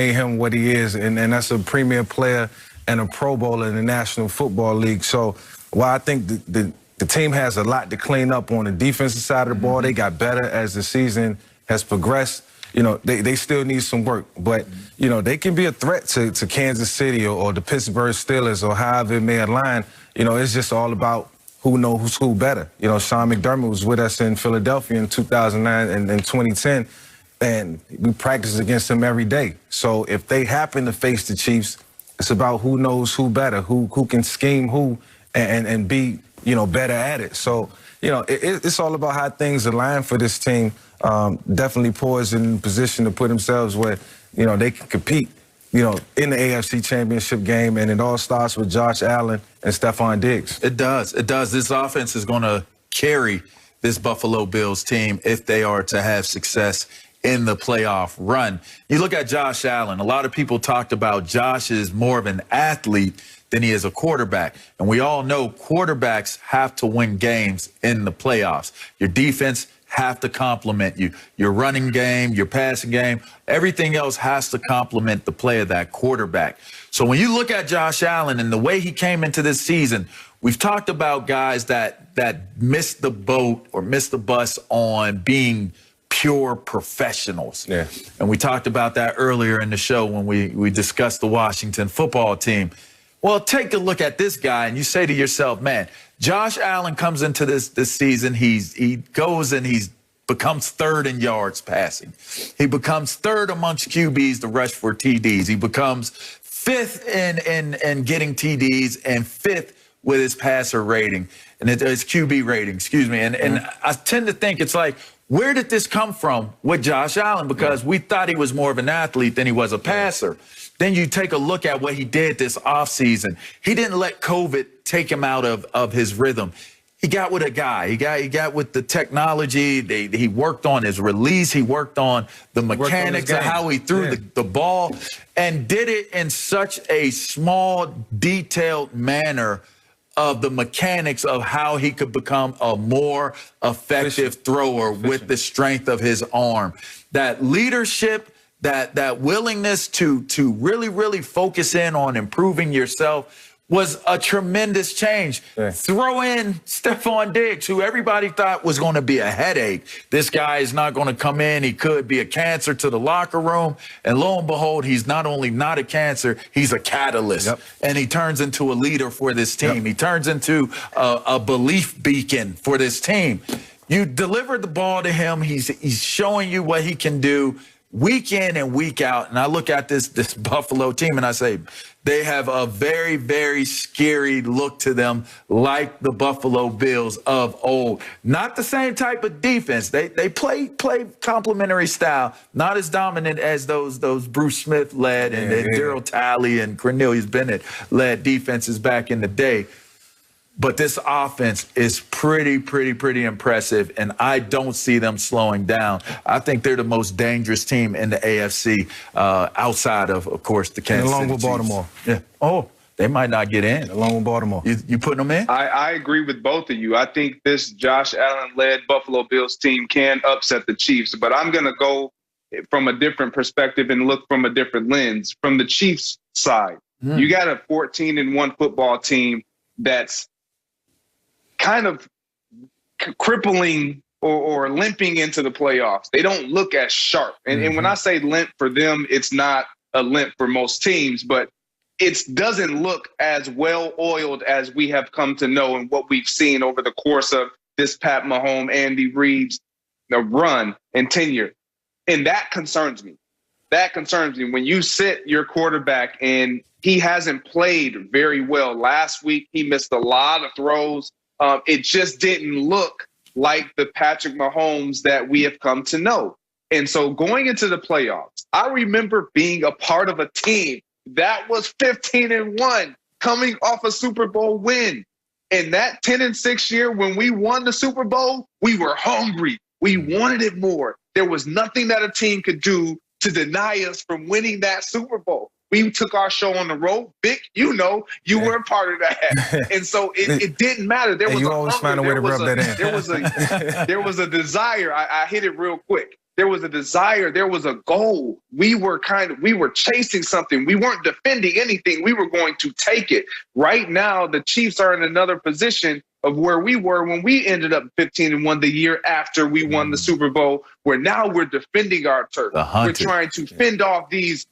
made him what he is, and that's a premier player and a Pro Bowler in the National Football League. So while I think the team has a lot to clean up on the defensive side of the ball, they got better as the season has progressed. You know, they still need some work, but, you know, they can be a threat to Kansas City or the Pittsburgh Steelers or however it may align. You know, it's just all about who knows who better. You know, Sean McDermott was with us in Philadelphia in 2009 and 2010, and we practiced against them every day. So if they happen to face the Chiefs, it's about who knows who better, who can scheme who and be, you know, better at it. So, you know, it's all about how things align for this team. Definitely poised in position to put themselves where, you know, they can compete, you know, in the AFC Championship game, and it all starts with Josh Allen and Stephon Diggs. It does. It does. This offense is going to carry this Buffalo Bills team if they are to have success in the playoff run. You look at Josh Allen. A lot of people talked about Josh is more of an athlete than he is a quarterback. And we all know quarterbacks have to win games in the playoffs. Your defense have to complement you. Your running game, your passing game, everything else has to complement the play of that quarterback. So when you look at Josh Allen and the way he came into this season, we've talked about guys that missed the boat or missed the bus on being pure professionals. Yeah. And we talked about that earlier in the show when we discussed the Washington football team. Well, take a look at this guy and you say to yourself, man, Josh Allen comes into this season, he goes and he becomes third in yards passing. He becomes third amongst QBs to rush for TDs. He becomes fifth in getting TDs and fifth with his passer rating and his QB rating, excuse me. And I tend to think it's like, where did this come from with Josh Allen? Because we thought he was more of an athlete than he was a passer. Then you take a look at what he did this offseason. He didn't let COVID take him out of his rhythm. He got with a guy. He got with the technology. He worked on his release. He worked on the mechanics of how he threw the ball and did it in such a small, detailed manner of the mechanics of how he could become a more effective thrower with the strength of his arm. That leadership, that willingness to really, really focus in on improving yourself was a tremendous change. Yeah. Throw in Stephon Diggs, who everybody thought was going to be a headache. This guy is not going to come in. He could be a cancer to the locker room. And lo and behold, he's not only not a cancer, he's a catalyst. Yep. And he turns into a leader for this team. Yep. He turns into a belief beacon for this team. You deliver the ball to him. He's showing you what he can do week in and week out. And I look at this Buffalo team and I say, they have a very, very scary look to them, like the Buffalo Bills of old. Not the same type of defense. They play complementary style, not as dominant as those Bruce Smith led and Daryl Talley and Cornelius Bennett led defenses back in the day. But this offense is pretty impressive, and I don't see them slowing down. I think they're the most dangerous team in the AFC outside of course, the Kansas City along with Chiefs. Baltimore. Yeah. Oh, they might not get in. Along with Baltimore. You putting them in? I agree with both of you. I think this Josh Allen-led Buffalo Bills team can upset the Chiefs, but I'm going to go from a different perspective and look from a different lens. From the Chiefs side, you got a 14-1 football team that's kind of crippling or limping into the playoffs. They don't look as sharp. And when I say limp for them, it's not a limp for most teams, but it doesn't look as well-oiled as we have come to know and what we've seen over the course of this Pat Mahomes, Andy Reid's run and tenure. And that concerns me. That concerns me. When you sit your quarterback and he hasn't played very well. Last week, he missed a lot of throws. It just didn't look like the Patrick Mahomes that we have come to know. And so going into the playoffs, I remember being a part of a team that was 15-1 coming off a Super Bowl win. And that 10-6 year, when we won the Super Bowl, we were hungry. We wanted it more. There was nothing that a team could do to deny us from winning that Super Bowl. We took our show on the road. Vic, you know, you were a part of that. And so it didn't matter. There was you always find a way to rub that in. There was a desire. I hit it real quick. there was a desire, there was a goal. We were chasing something. We weren't defending anything. We were going to take it. Right now, the Chiefs are in another position of where we were when we ended up 15-1 the year after we won the Super Bowl, where now we're defending our turf. We're trying to fend off these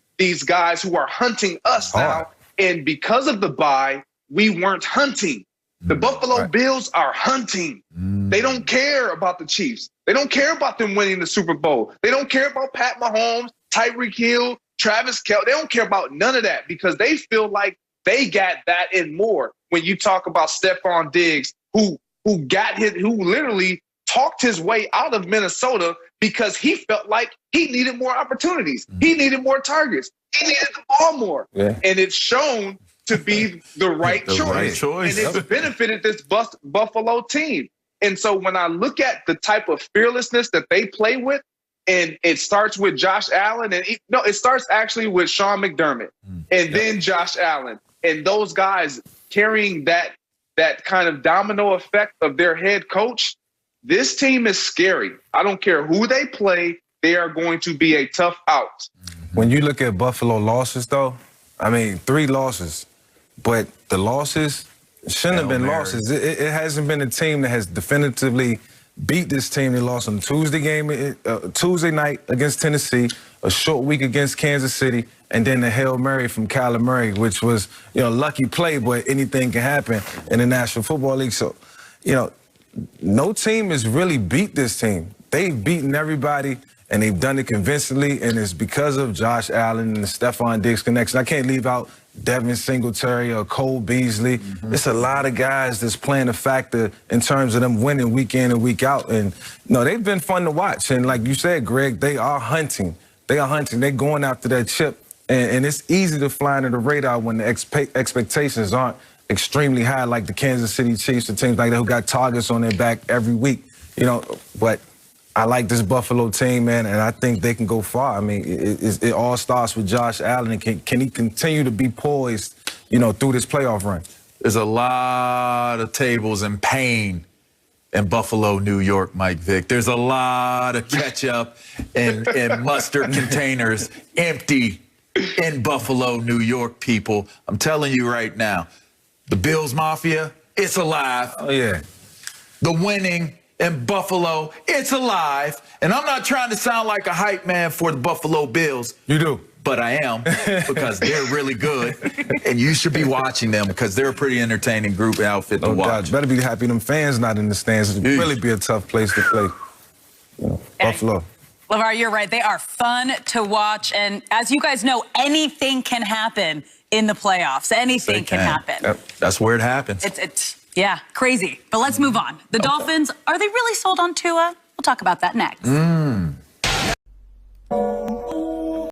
guys who are hunting us now. And because of the bye, we weren't hunting. The Buffalo Bills are hunting. They don't care about the Chiefs. They don't care about them winning the Super Bowl. They don't care about Pat Mahomes, Tyreek Hill, Travis Kelce. They don't care about none of that because they feel like they got that and more. When you talk about Stephon Diggs, who literally talked his way out of Minnesota because he felt like he needed more opportunities. He needed more targets. He needed the ball more. Yeah. And it's shown to be the right choice. And it's benefited this Buffalo team. And so when I look at the type of fearlessness that they play with, and it starts with Josh Allen, it starts actually with Sean McDermott and then Josh Allen. And those guys carrying that kind of domino effect of their head coach, this team is scary. I don't care who they play, they are going to be a tough out. When you look at Buffalo losses, though, I mean, 3 losses, but the losses shouldn't have been losses. It hasn't been a team that has definitively beat this team. They lost on the Tuesday night against Tennessee, a short week against Kansas City, and then the Hail Mary from Kyler Murray, which was, lucky play, but anything can happen in the National Football League. So, no team has really beat this team. They've beaten everybody, and they've done it convincingly, and it's because of Josh Allen and the Stephon Diggs connection. I can't leave out Devin Singletary or Cole Beasley. It's a lot of guys that's playing a factor in terms of them winning week in and week out. And, they've been fun to watch. And like you said, Greg, they are hunting. They're going after that chip. And it's easy to fly under the radar when the expectations aren't extremely high, like the Kansas City Chiefs and teams like that who got targets on their back every week. But I like this Buffalo team, man, and I think they can go far. I mean, it all starts with Josh Allen. And can he continue to be poised, through this playoff run? There's a lot of tables in pain in Buffalo, New York, Mike Vick. There's a lot of ketchup and mustard containers empty in Buffalo, New York, people. I'm telling you right now, the Bills Mafia, it's alive. Oh, yeah. The winning in Buffalo, it's alive. And I'm not trying to sound like a hype man for the Buffalo Bills. You do. But I am, because they're really good. And you should be watching them because they're a pretty entertaining group and outfit to watch. God, better be happy them fans not in the stands. It'd really be a tough place to play. Buffalo. LeVar, you're right. They are fun to watch. And as you guys know, anything can happen in the playoffs. Anything can happen. Yep. That's where it happens. Yeah, crazy. But let's move on. The Dolphins, are they really sold on Tua? We'll talk about that next.